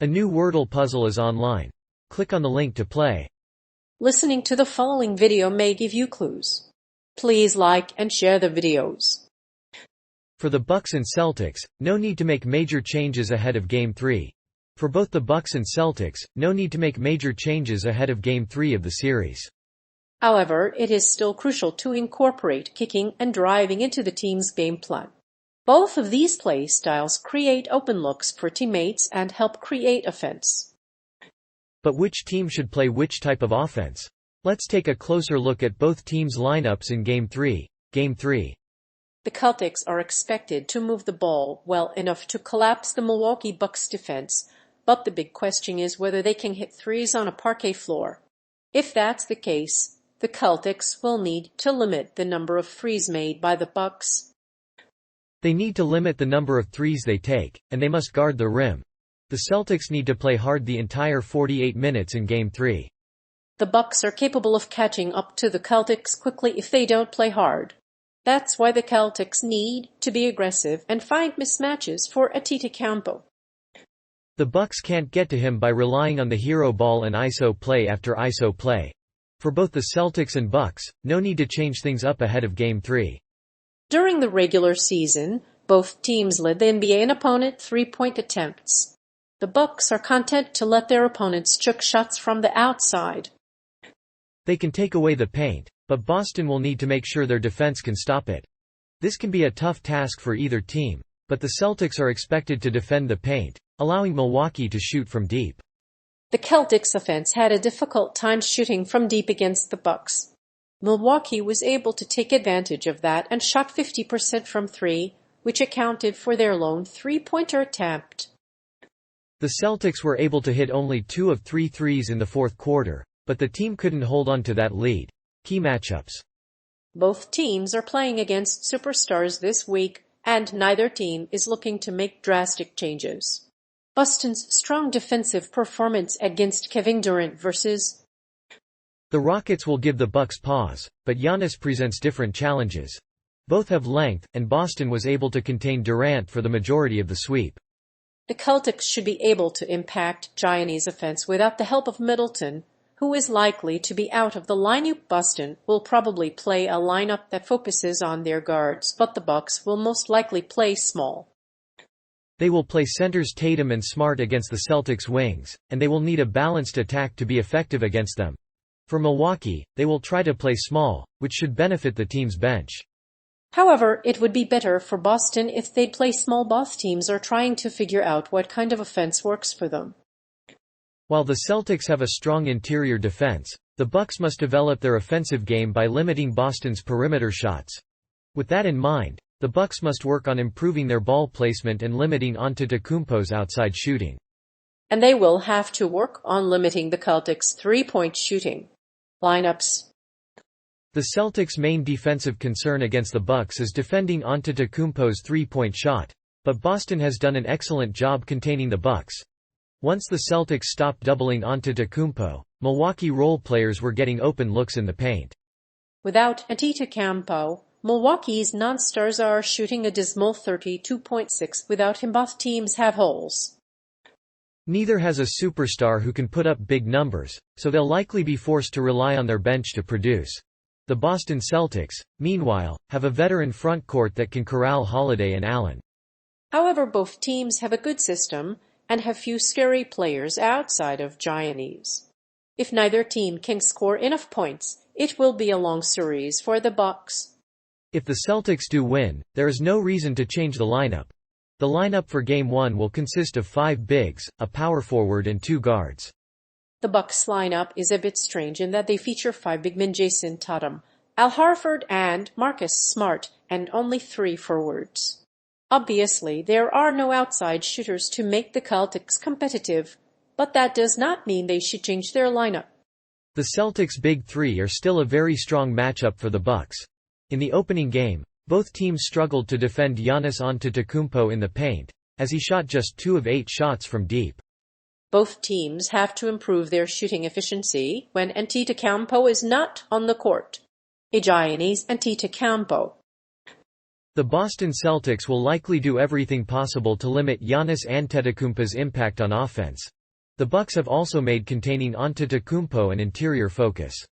A new Wordle puzzle is online. Click on the link to play. Listening to the following video may give you clues. Please like and share the videos. For the Bucks and Celtics, no need to make major changes ahead of Game 3. For both the Bucks and Celtics, no need to make major changes ahead of Game 3 of the series. However, it is still crucial to incorporate kicking and driving into the team's game plan. Both of these play styles create open looks for teammates and help create offense. But which team should play which type of offense? Let's take a closer look at both teams' lineups in Game 3. Game 3. The Celtics are expected to move the ball well enough to collapse the Milwaukee Bucks defense, but the big question is whether they can hit threes on a parquet floor. If that's the case, the Celtics will need to limit the number of threes made by the Bucks. They need to limit the number of threes they take, and they must guard the rim. The Celtics need to play hard the entire 48 minutes in Game 3. The Bucks are capable of catching up to the Celtics quickly if they don't play hard. That's why the Celtics need to be aggressive and find mismatches for Antetokounmpo. The Bucks can't get to him by relying on the hero ball and ISO play after ISO play. For both the Celtics and Bucks, no need to change things up ahead of Game 3. During the regular season, both teams led the NBA in opponent three-point attempts. The Bucks are content to let their opponents chuck shots from the outside. They can take away the paint, but Boston will need to make sure their defense can stop it. This can be a tough task for either team, but the Celtics are expected to defend the paint, allowing Milwaukee to shoot from deep. The Celtics offense had a difficult time shooting from deep against the Bucks. Milwaukee was able to take advantage of that and shot 50% from three, which accounted for their lone three-pointer attempt. The Celtics were able to hit only 2 of 3 threes in the fourth quarter, but the team couldn't hold on to that lead. Key matchups. Both teams are playing against superstars this week, and neither team is looking to make drastic changes. Boston's strong defensive performance against Kevin Durant versus the Rockets will give the Bucks pause, but Giannis presents different challenges. Both have length, and Boston was able to contain Durant for the majority of the sweep. The Celtics should be able to impact Giannis' offense without the help of Middleton, who is likely to be out of the lineup. Boston will probably play a lineup that focuses on their guards, but the Bucks will most likely play small. They will play centers Tatum and Smart against the Celtics' wings, and they will need a balanced attack to be effective against them. For Milwaukee, they will try to play small, which should benefit the team's bench. However, it would be better for Boston if they'd play small. Both teams are trying to figure out what kind of offense works for them. While the Celtics have a strong interior defense, the Bucks must develop their offensive game by limiting Boston's perimeter shots. With that in mind, the Bucks must work on improving their ball placement and limiting Antetokounmpo's outside shooting. And they will have to work on limiting the Celtics' three-point shooting. Lineups. The Celtics' main defensive concern against the Bucks is defending Antetokounmpo's three-point shot, but Boston has done an excellent job containing the Bucks. Once the Celtics stopped doubling Antetokounmpo, Milwaukee role players were getting open looks in the paint. Without Antetokounmpo, Milwaukee's non-stars are shooting a dismal 32.6. Without him, both teams have holes. Neither has a superstar who can put up big numbers, so they'll likely be forced to rely on their bench to produce. The Boston Celtics, meanwhile, have a veteran front court that can corral Holiday and Allen. However, both teams have a good system and have few scary players outside of Giannis. If neither team can score enough points, it will be a long series for the Bucks. If the Celtics do win, there is no reason to change the lineup. The lineup for Game 1 will consist of 5 bigs, a power forward and 2 guards. The Bucks lineup is a bit strange in that they feature 5 big men: Jason Tatum, Al Horford and Marcus Smart, and only 3 forwards. Obviously, there are no outside shooters to make the Celtics competitive, but that does not mean they should change their lineup. The Celtics' big 3 are still a very strong matchup for the Bucks. In the opening game, both teams struggled to defend Giannis Antetokounmpo in the paint, as he shot just 2 of 8 shots from deep. Both teams have to improve their shooting efficiency when Antetokounmpo is not on the court. A Giannis Antetokounmpo The Boston Celtics will likely do everything possible to limit Giannis Antetokounmpo's impact on offense. The Bucks have also made containing Antetokounmpo an interior focus.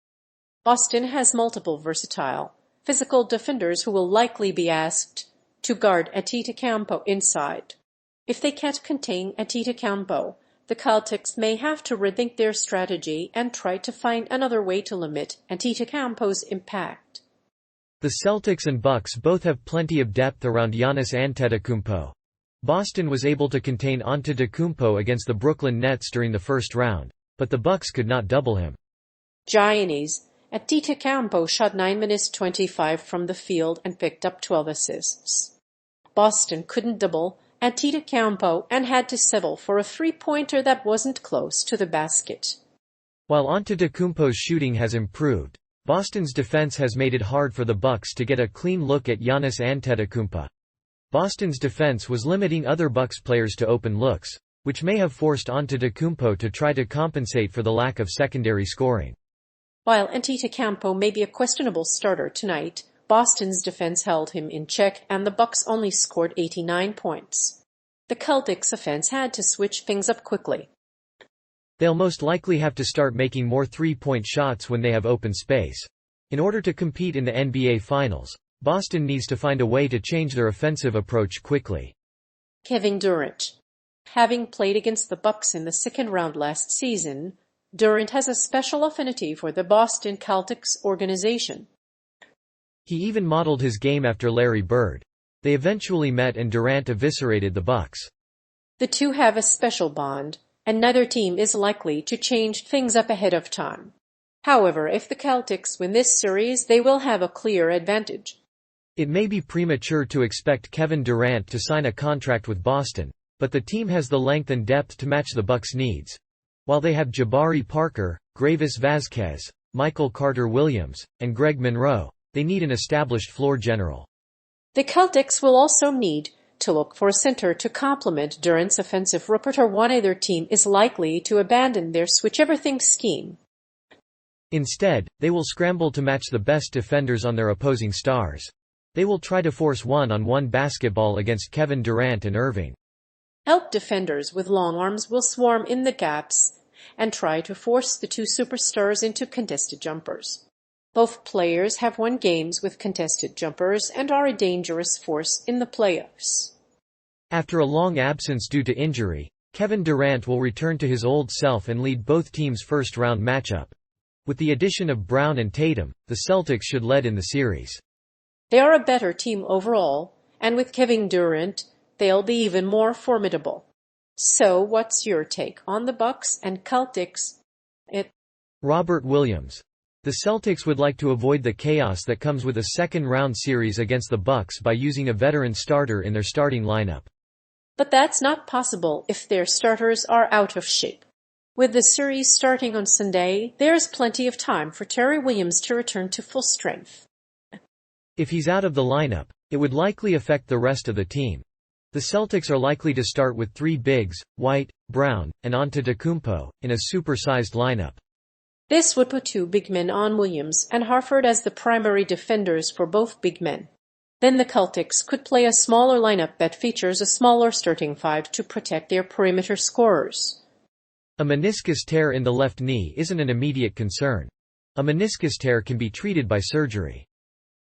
Boston has multiple versatile, physical defenders who will likely be asked to guard Antetokounmpo inside. If they can't contain Antetokounmpo, the Celtics may have to rethink their strategy and try to find another way to limit Antetokounmpo's impact. The Celtics and Bucks both have plenty of depth around Giannis Antetokounmpo. Boston was able to contain Antetokounmpo against the Brooklyn Nets during the first round, but the Bucks could not double him. Giannis Antetokounmpo shot 9 minutes 25 from the field and picked up 12 assists. Boston couldn't double Antetokounmpo and had to settle for a three-pointer that wasn't close to the basket. While Antetokounmpo's shooting has improved, Boston's defense has made it hard for the Bucks to get a clean look at Giannis Antetokounmpo. Boston's defense was limiting other Bucks players to open looks, which may have forced Antetokounmpo to try to compensate for the lack of secondary scoring. While Antetokounmpo may be a questionable starter tonight, Boston's defense held him in check and the Bucks only scored 89 points. The Celtics' offense had to switch things up quickly. They'll most likely have to start making more three-point shots when they have open space. In order to compete in the NBA Finals, Boston needs to find a way to change their offensive approach quickly. Kevin Durant. Having played against the Bucks in the second round last season, Durant has a special affinity for the Boston Celtics organization. He even modeled his game after Larry Bird. They eventually met and Durant eviscerated the Bucks. The two have a special bond, and neither team is likely to change things up ahead of time. However, if the Celtics win this series, they will have a clear advantage. It may be premature to expect Kevin Durant to sign a contract with Boston, but the team has the length and depth to match the Bucks' needs. While they have Jabari Parker, Gravis Vazquez, Michael Carter-Williams, and Greg Monroe, they need an established floor general. The Celtics will also need to look for a center to complement Durant's offensive repertoire. One other team is likely to abandon their switch-everything scheme. Instead, they will scramble to match the best defenders on their opposing stars. They will try to force one-on-one basketball against Kevin Durant and Irving. Help defenders with long arms will swarm in the gaps and try to force the two superstars into contested jumpers. Both players have won games with contested jumpers and are a dangerous force in the playoffs. After a long absence due to injury, Kevin Durant will return to his old self and lead both teams' first-round matchup. With the addition of Brown and Tatum, the Celtics should lead in the series. They are a better team overall, and with Kevin Durant, they'll be even more formidable. So, what's your take on the Bucks and Celtics? Robert Williams. The Celtics would like to avoid the chaos that comes with a second-round series against the Bucks by using a veteran starter in their starting lineup. But that's not possible if their starters are out of shape. With the series starting on Sunday, there's plenty of time for Terry Williams to return to full strength. If he's out of the lineup, it would likely affect the rest of the team. The Celtics are likely to start with three bigs, White, Brown, and Antetokounmpo, in a supersized lineup. This would put two big men on Williams and Harford as the primary defenders for both big men. Then the Celtics could play a smaller lineup that features a smaller starting five to protect their perimeter scorers. A meniscus tear in the left knee isn't an immediate concern. A meniscus tear can be treated by surgery.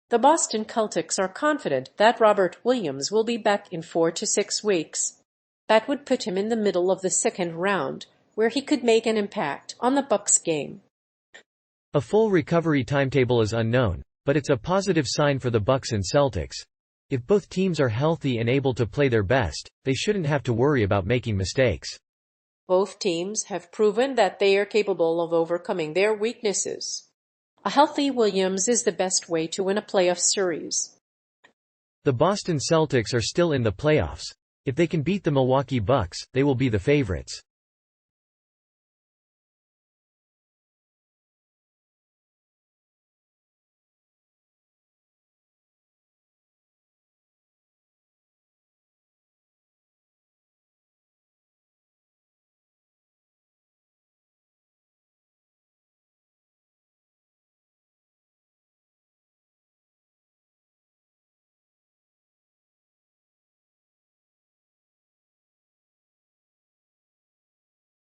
The Boston Celtics are confident that Robert Williams will be back in 4 to 6 weeks. That would put him in the middle of the second round, where he could make an impact on the Bucks game. A full recovery timetable is unknown, but it's a positive sign for the Bucks and Celtics. If both teams are healthy and able to play their best, they shouldn't have to worry about making mistakes. Both teams have proven that they are capable of overcoming their weaknesses. A healthy Williams is the best way to win a playoff series. The Boston Celtics are still in the playoffs. If they can beat the Milwaukee Bucks, they will be the favorites.